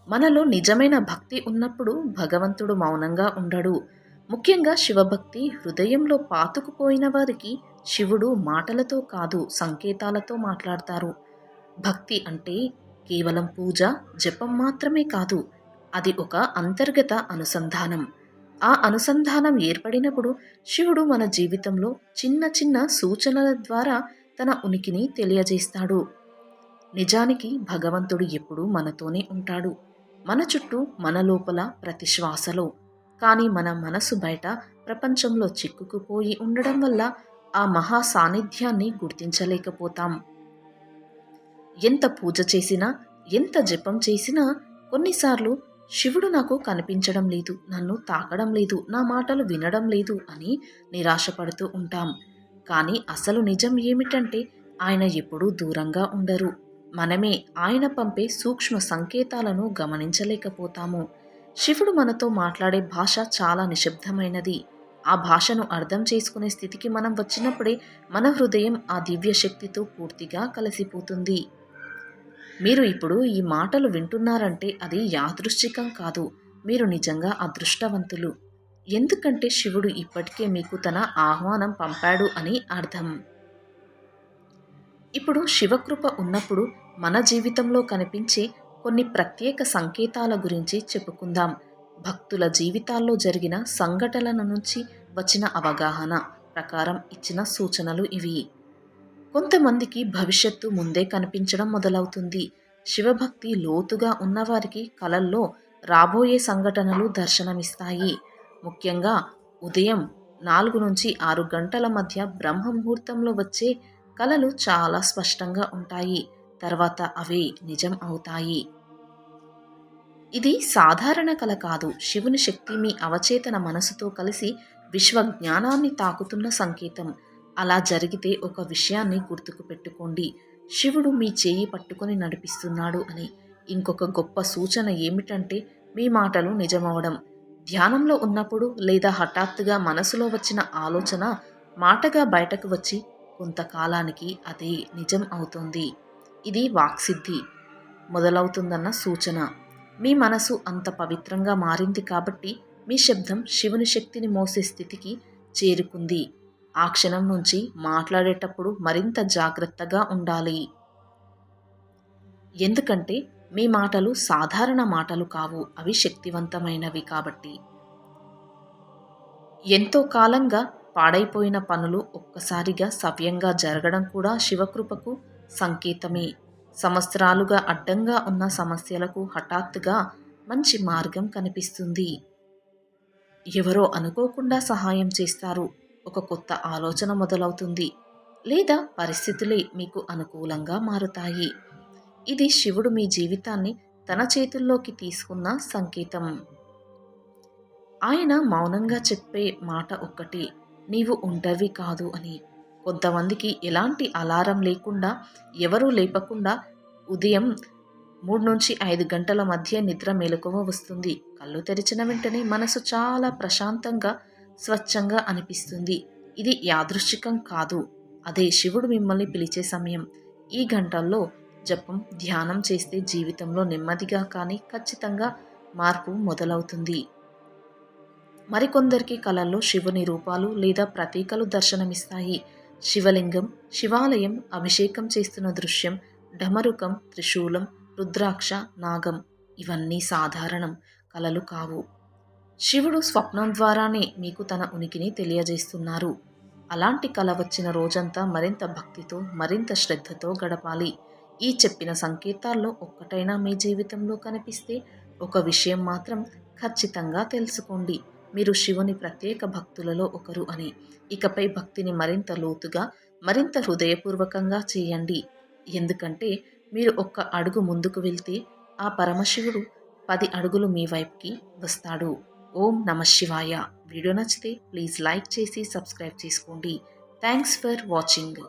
మనలో నిజమైన భక్తి ఉన్నప్పుడు భగవంతుడు మౌనంగా ఉండడు. ముఖ్యంగా శివభక్తి హృదయంలో పాతుకుపోయిన వారికి శివుడు మాటలతో కాదు సంకేతాలతో మాట్లాడతారు. భక్తి అంటే కేవలం పూజ, జపం మాత్రమే కాదు. అది ఒక అంతర్గత అనుసంధానం. ఆ అనుసంధానం ఏర్పడినప్పుడు శివుడు మన జీవితంలో చిన్న చిన్న సూచనల ద్వారా తన ఉనికిని తెలియజేస్తాడు. నిజానికి భగవంతుడు ఎప్పుడూ మనతోనే ఉంటాడు. మన చుట్టూ, మన లోపల, ప్రతి శ్వాసలో. కానీ మన మనసు బయట ప్రపంచంలో చిక్కుకుపోయి ఉండడం వల్ల ఆ మహా సాన్నిధ్యాన్ని గుర్తించలేకపోతాం. ఎంత పూజ చేసినా, ఎంత జపం చేసినా కొన్నిసార్లు శివుడు నాకు కనిపించడం లేదు, నన్ను తాకడం లేదు, నా మాటలు వినడం లేదు అని నిరాశపడుతూ ఉంటాం. కానీ అసలు నిజం ఏమిటంటే ఆయన ఎప్పుడూ దూరంగా ఉండరు. మనమే ఆయన పంపే సూక్ష్మ సంకేతాలను గమనించలేకపోతాము. శివుడు మనతో మాట్లాడే భాష చాలా నిశ్శబ్దమైనది. ఆ భాషను అర్థం చేసుకునే స్థితికి మనం వచ్చినప్పుడే మన హృదయం ఆ దివ్య శక్తితో పూర్తిగా కలిసిపోతుంది. మీరు ఇప్పుడు ఈ మాటలు వింటున్నారంటే అది యాదృశ్చికం కాదు. మీరు నిజంగా అదృష్టవంతులు. ఎందుకంటే శివుడు ఇప్పటికే మీకు తన ఆహ్వానం పంపాడు అని అర్థం. ఇప్పుడు శివకృప ఉన్నప్పుడు మన జీవితంలో కనిపించే కొన్ని ప్రత్యేక సంకేతాల గురించి చెప్పుకుందాం. భక్తుల జీవితాల్లో జరిగిన సంఘటనల నుంచి వచ్చిన అవగాహన ప్రకారం ఇచ్చిన సూచనలు ఇవి. కొంతమందికి భవిష్యత్తు ముందే కనిపించడం మొదలవుతుంది. శివభక్తి లోతుగా ఉన్నవారికి కలల్లో రాబోయే సంఘటనలు దర్శనమిస్తాయి. ముఖ్యంగా ఉదయం 4 నుంచి 6 గంటల మధ్య బ్రహ్మ ముహూర్తంలో వచ్చే కలలు చాలా స్పష్టంగా ఉంటాయి. తర్వాత అవే నిజం అవుతాయి. ఇది సాధారణ కల కాదు. శివుని శక్తి మీ అవచేతన మనసుతో కలిసి విశ్వ జ్ఞానాన్ని తాకుతున్న సంకేతం. అలా జరిగితే ఒక విషయాన్ని గుర్తుకు పెట్టుకోండి. శివుడు మీ చేయి పట్టుకొని నడిపిస్తున్నాడు అని. ఇంకొక గొప్ప సూచన ఏమిటంటే మీ మాటలు నిజమవడం. ధ్యానంలో ఉన్నప్పుడు లేదా హఠాత్తుగా మనసులో వచ్చిన ఆలోచన మాటగా బయటకు వచ్చి కొంతకాలానికి అదే నిజం అవుతుంది. ఇది వాక్సిద్ధి మొదలవుతుందన్న సూచన. మీ మనసు అంత పవిత్రంగా మారింది కాబట్టి మీ శబ్దం శివుని శక్తిని మోసే స్థితికి చేరుకుంది. ఆ క్షణం నుంచి మాట్లాడేటప్పుడు మరింత జాగ్రత్తగా ఉండాలి. ఎందుకంటే మీ మాటలు సాధారణ మాటలు కావు, అవి శక్తివంతమైనవి కాబట్టి. ఎంతో కాలంగా పాడైపోయిన పనులు ఒక్కసారిగా సవ్యంగా జరగడం కూడా శివకృపకు సంకేతమే. సంవత్సరాలుగా అడ్డంగా ఉన్న సమస్యలకు హఠాత్తుగా మంచి మార్గం కనిపిస్తుంది. ఎవరో అనుకోకుండా సహాయం చేస్తారు. ఒక కొత్త ఆలోచన మొదలవుతుంది. లేదా పరిస్థితులే మీకు అనుకూలంగా మారుతాయి. ఇది శివుడు మీ జీవితాన్ని తన చేతుల్లోకి తీసుకున్న సంకేతం. ఆయన మౌనంగా చెప్పే మాట ఒక్కటే, నీవు ఒంటరివి కాదు అని. కొంతమందికి ఎలాంటి అలారం లేకుండా, ఎవరూ లేపకుండా ఉదయం 3 నుంచి 5 గంటల మధ్య నిద్ర మెలకువ వస్తుంది. కళ్ళు తెరిచిన వెంటనే మనసు చాలా ప్రశాంతంగా, స్వచ్ఛంగా అనిపిస్తుంది. ఇది యాదృశ్చికం కాదు. అదే శివుడు మిమ్మల్ని పిలిచే సమయం. ఈ గంటల్లో జపం, ధ్యానం చేస్తే జీవితంలో నెమ్మదిగా కానీ ఖచ్చితంగా మార్పు మొదలవుతుంది. మరికొందరికి కలల్లో శివుని రూపాలు లేదా ప్రతీకలు దర్శనమిస్తాయి. శివలింగం, శివాలయం, అభిషేకం చేస్తున్న దృశ్యం, డమరుకం, త్రిశూలం, రుద్రాక్ష, నాగం ఇవన్నీ సాధారణం కలలు కావు. శివుడు స్వప్నం ద్వారానే మీకు తన ఉనికిని తెలియజేస్తున్నారు. అలాంటి కల వచ్చిన రోజంతా మరింత భక్తితో, మరింత శ్రద్ధతో గడపాలి. ఈ చెప్పిన సంకేతాల్లో ఒక్కటైనా మీ జీవితంలో కనిపిస్తే ఒక విషయం మాత్రం ఖచ్చితంగా తెలుసుకోండి, మీరు శివుని ప్రత్యేక భక్తులలో ఒకరు అని. ఇకపై భక్తిని మరింత లోతుగా, మరింత హృదయపూర్వకంగా చేయండి. ఎందుకంటే మీరు ఒక్క అడుగు ముందుకు వెళ్తే ఆ పరమశివుడు 10 అడుగులు మీ వైపుకి వస్తాడు. ఓం నమః శివాయ. వీడియో నచ్చితే ప్లీజ్ లైక్ చేసి సబ్స్క్రైబ్ చేసుకోండి. Thanks for watching.